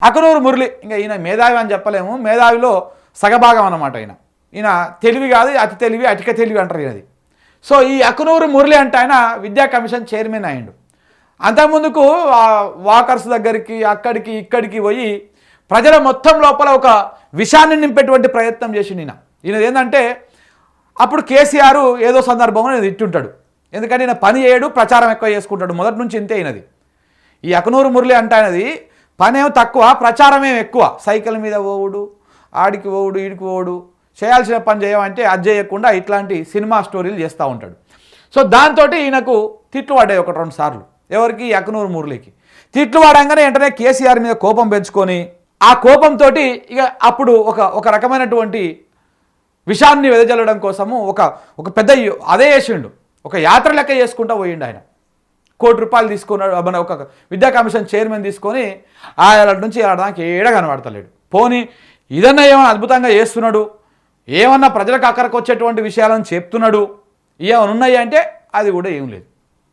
అకనూరు మురళి ఇంకా ఈయన మేధావి అని చెప్పలేము, మేధావిలో సగభాగం అన్నమాట. ఈయన తెలివి కాదు, అతి తెలివి, అధిక తెలివి అంటారు ఈయనది. సో ఈ అకనూరు మురళి అంటే ఆయన విద్యా కమిషన్ చైర్మన్ అయ్యిండు. అంతకుముందుకు వాకర్స్ దగ్గరికి అక్కడికి ఇక్కడికి పోయి ప్రజల మొత్తం లోపల ఒక విషాన్ని నింపేటువంటి ప్రయత్నం చేసిండు ఈయనది ఏంటంటే, అప్పుడు కేసీఆర్ ఏదో సందర్భంలో నేను తిట్టుంటాడు, ఎందుకంటే ఈయన పని చేయడు, ప్రచారం ఎక్కువ చేసుకుంటాడు. మొదటి నుంచి ఇంతే ఈయనది. ఈ అకనూరు మురళి అంటే ఆయనది పనేమో తక్కువ, ప్రచారమేం ఎక్కువ. సైకిల్ మీద పోవుడు, ఆడికి పోవుడు, ఈడికి పోవుడు, చేయాల్సిన పని చేయమంటే అది చేయకుండా ఇట్లాంటి సినిమా స్టోరీలు చేస్తూ ఉంటాడు. సో దాంతో ఈయనకు తిట్లు పడ్డాయి 1-2 సార్లు. ఎవరికి? అకనూరు మురళికి. తిట్లు పడంగానే వెంటనే కేసీఆర్ మీద కోపం పెంచుకొని ఆ కోపంతో ఇక అప్పుడు ఒక రకమైనటువంటి విషాన్ని వెదజల్లడం కోసము ఒక పెద్ద అదే చేసిండు, ఒక యాత్ర లెక్క చేసుకుంటూ పోయిండు ఆయన. ₹1 కోటి తీసుకున్నాడు, మన ఒక విద్యా కమిషన్ చైర్మన్ తీసుకొని ఆయన నుంచి దానికి ఏడ కనబడతలేడు. పోనీ ఇదన్నా ఏమైనా అద్భుతంగా చేస్తున్నాడు, ఏమన్నా ప్రజలకు అక్కడికి వచ్చేటువంటి విషయాలను చెప్తున్నాడు, ఏమైనా ఉన్నాయి అంటే అది కూడా ఏం లేదు.